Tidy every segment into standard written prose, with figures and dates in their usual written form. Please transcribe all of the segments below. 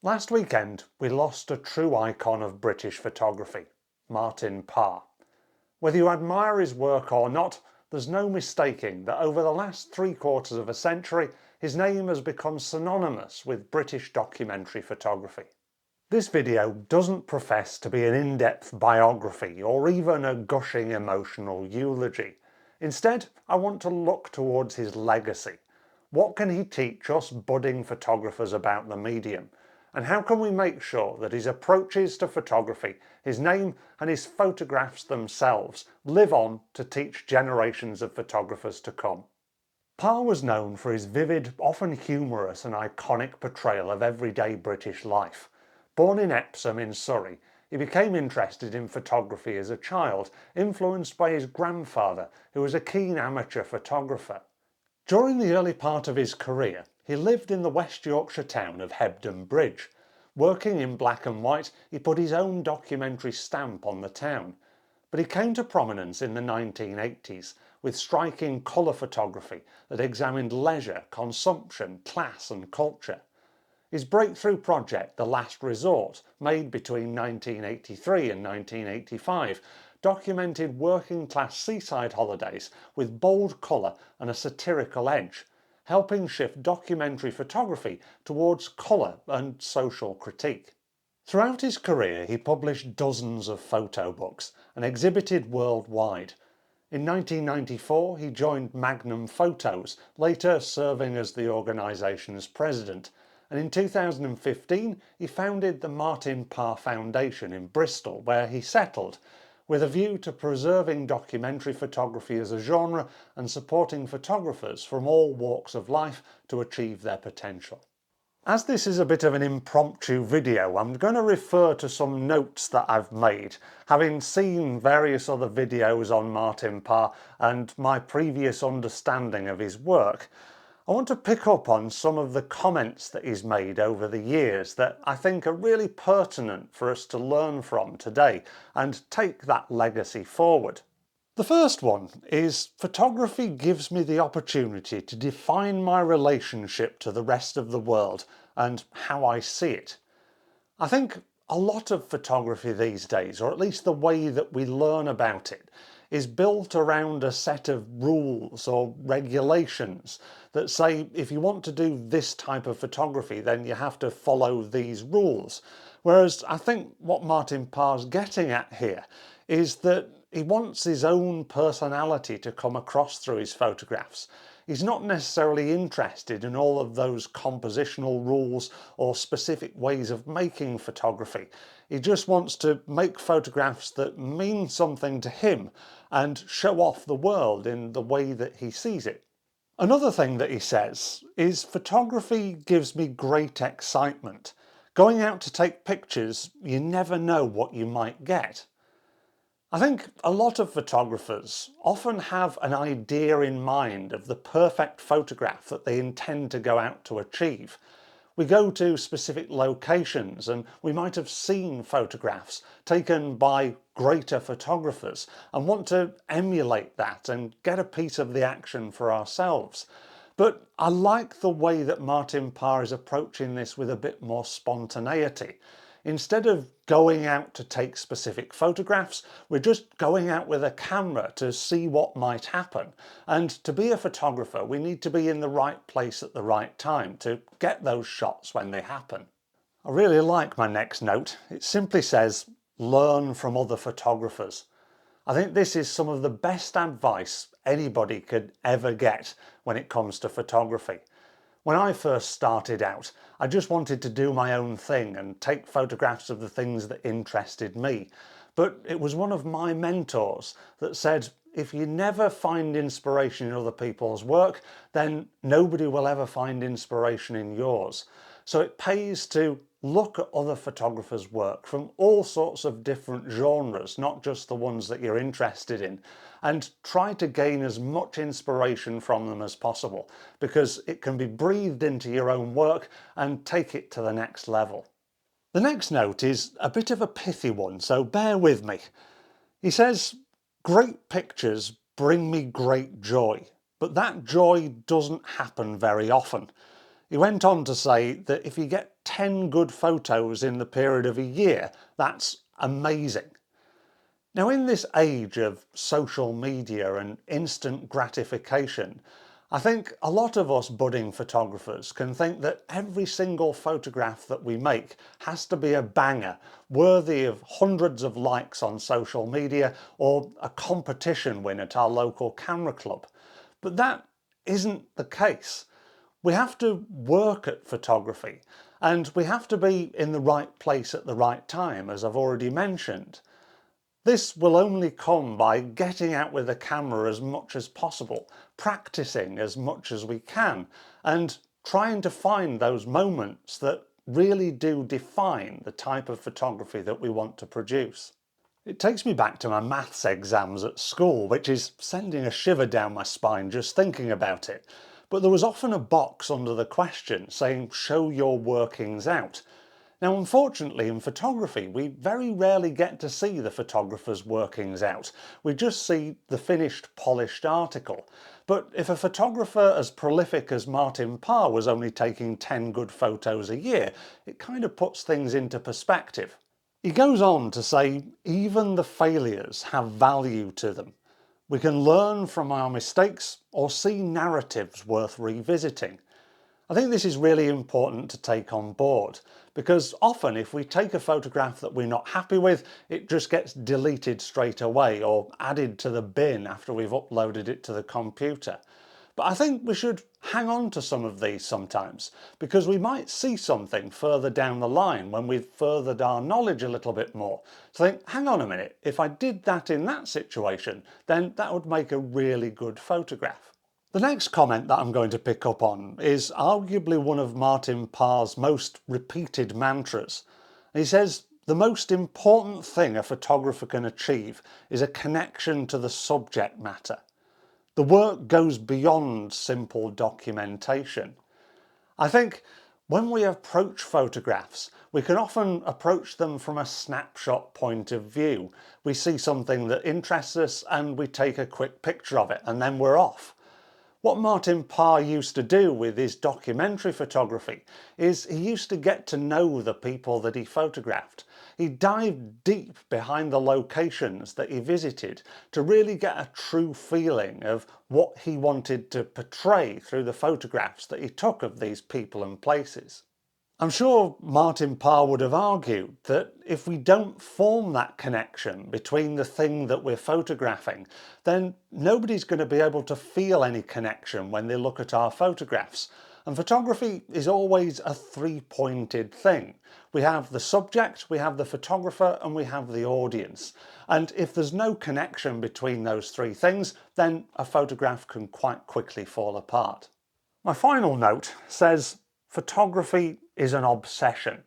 Last weekend, we lost a true icon of British photography, Martin Parr. Whether you admire his work or not, there's no mistaking that over the last 3/4 of a century, his name has become synonymous with British documentary photography. This video doesn't profess to be an in-depth biography or even a gushing emotional eulogy. Instead, I want to look towards his legacy. What can he teach us budding photographers about the medium? And how can we make sure that his approaches to photography, his name and his photographs themselves live on to teach generations of photographers to come? Parr was known for his vivid, often humorous and iconic portrayal of everyday British life. Born in Epsom in Surrey, he became interested in photography as a child, influenced by his grandfather, who was a keen amateur photographer. During the early part of his career, he lived in the West Yorkshire town of Hebden Bridge. Working in black and white, he put his own documentary stamp on the town. But he came to prominence in the 1980s with striking colour photography that examined leisure, consumption, class and culture. His breakthrough project, The Last Resort, made between 1983 and 1985, documented working-class seaside holidays with bold colour and a satirical edge, helping shift documentary photography towards colour and social critique. Throughout his career, he published dozens of photo books and exhibited worldwide. In 1994, he joined Magnum Photos, later serving as the organisation's president. And in 2015, he founded the Martin Parr Foundation in Bristol, where he settled, with a view to preserving documentary photography as a genre and supporting photographers from all walks of life to achieve their potential. As this is a bit of an impromptu video, I'm going to refer to some notes that I've made, having seen various other videos on Martin Parr and my previous understanding of his work. I want to pick up on some of the comments that he's made over the years that I think are really pertinent for us to learn from today and take that legacy forward. The first one is, photography gives me the opportunity to define my relationship to the rest of the world and how I see it. I think a lot of photography these days, or at least the way that we learn about it, is built around a set of rules or regulations that say if you want to do this type of photography then you have to follow these rules. Whereas I think what Martin Parr's getting at here is that he wants his own personality to come across through his photographs. He's not necessarily interested in all of those compositional rules or specific ways of making photography. He just wants to make photographs that mean something to him and show off the world in the way that he sees it. Another thing that he says is, photography gives me great excitement. Going out to take pictures, you never know what you might get. I think a lot of photographers often have an idea in mind of the perfect photograph that they intend to go out to achieve. We go to specific locations and we might have seen photographs taken by greater photographers and want to emulate that and get a piece of the action for ourselves. But I like the way that Martin Parr is approaching this with a bit more spontaneity. Instead of going out to take specific photographs, we're just going out with a camera to see what might happen. And to be a photographer, we need to be in the right place at the right time to get those shots when they happen. I really like my next note. It simply says, learn from other photographers. I think this is some of the best advice anybody could ever get when it comes to photography. When I first started out, I just wanted to do my own thing and take photographs of the things that interested me. But it was one of my mentors that said, if you never find inspiration in other people's work, then nobody will ever find inspiration in yours. So it pays to look at other photographers' work from all sorts of different genres, not just the ones that you're interested in, and try to gain as much inspiration from them as possible, because it can be breathed into your own work and take it to the next level. The next note is a bit of a pithy one, so bear with me. He says, great pictures bring me great joy, but that joy doesn't happen very often. He went on to say that if you get 10 good photos in the period of a year, that's amazing. Now, in this age of social media and instant gratification, I think a lot of us budding photographers can think that every single photograph that we make has to be a banger, worthy of hundreds of likes on social media or a competition win at our local camera club. But that isn't the case. We have to work at photography, and we have to be in the right place at the right time, as I've already mentioned. This will only come by getting out with the camera as much as possible, practicing as much as we can, and trying to find those moments that really do define the type of photography that we want to produce. It takes me back to my maths exams at school, which is sending a shiver down my spine just thinking about it. But there was often a box under the question saying, "Show your workings out." Now, unfortunately, in photography, we very rarely get to see the photographer's workings out. We just see the finished, polished article. But if a photographer as prolific as Martin Parr was only taking 10 good photos a year, it kind of puts things into perspective. He goes on to say, even the failures have value to them. We can learn from our mistakes or see narratives worth revisiting. I think this is really important to take on board, because often if we take a photograph that we're not happy with, it just gets deleted straight away or added to the bin after we've uploaded it to the computer. But I think we should hang on to some of these sometimes, because we might see something further down the line when we've furthered our knowledge a little bit more. So think, hang on a minute, if I did that in that situation, then that would make a really good photograph. The next comment that I'm going to pick up on is arguably one of Martin Parr's most repeated mantras. He says, the most important thing a photographer can achieve is a connection to the subject matter. The work goes beyond simple documentation. I think when we approach photographs, we can often approach them from a snapshot point of view. We see something that interests us and we take a quick picture of it and then we're off. What Martin Parr used to do with his documentary photography is he used to get to know the people that he photographed. He dived deep behind the locations that he visited to really get a true feeling of what he wanted to portray through the photographs that he took of these people and places. I'm sure Martin Parr would have argued that if we don't form that connection between the thing that we're photographing, then nobody's going to be able to feel any connection when they look at our photographs. And photography is always a three-pointed thing. We have the subject, we have the photographer, and we have the audience. And if there's no connection between those three things, then a photograph can quite quickly fall apart. My final note says, photography is an obsession.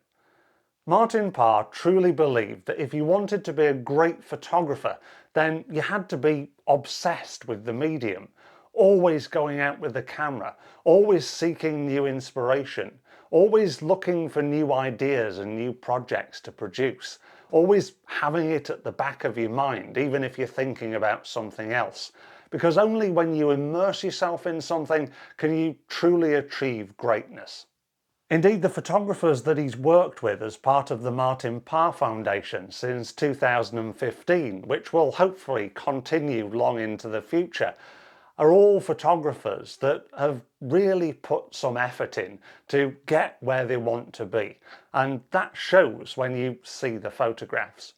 Martin Parr truly believed that if you wanted to be a great photographer, then you had to be obsessed with the medium, always going out with the camera, always seeking new inspiration, always looking for new ideas and new projects to produce, always having it at the back of your mind, even if you're thinking about something else. Because only when you immerse yourself in something can you truly achieve greatness. Indeed, the photographers that he's worked with as part of the Martin Parr Foundation since 2015, which will hopefully continue long into the future, are all photographers that have really put some effort in to get where they want to be. And that shows when you see the photographs.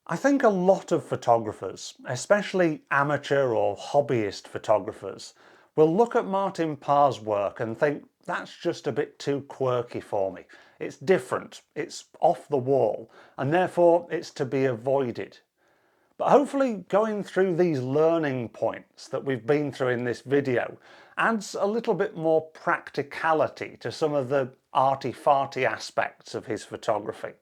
I think a lot of photographers, especially amateur or hobbyist photographers, will look at Martin Parr's work and think, that's just a bit too quirky for me. It's different, it's off the wall, and therefore it's to be avoided. But hopefully going through these learning points that we've been through in this video adds a little bit more practicality to some of the arty-farty aspects of his photography.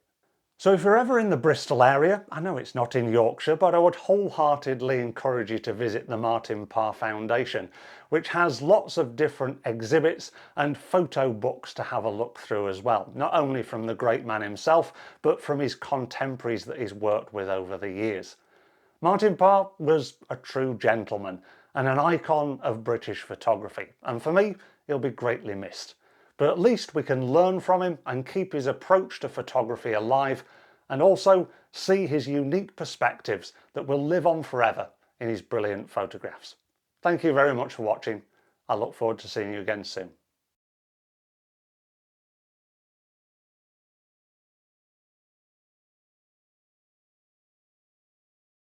So if you're ever in the Bristol area, I know it's not in Yorkshire, but I would wholeheartedly encourage you to visit the Martin Parr Foundation, which has lots of different exhibits and photo books to have a look through as well, not only from the great man himself, but from his contemporaries that he's worked with over the years. Martin Parr was a true gentleman and an icon of British photography, and for me, he'll be greatly missed. but at least we can learn from him and keep his approach to photography alive, and also see his unique perspectives that will live on forever in his brilliant photographs. Thank you very much for watching. I look forward to seeing you again soon.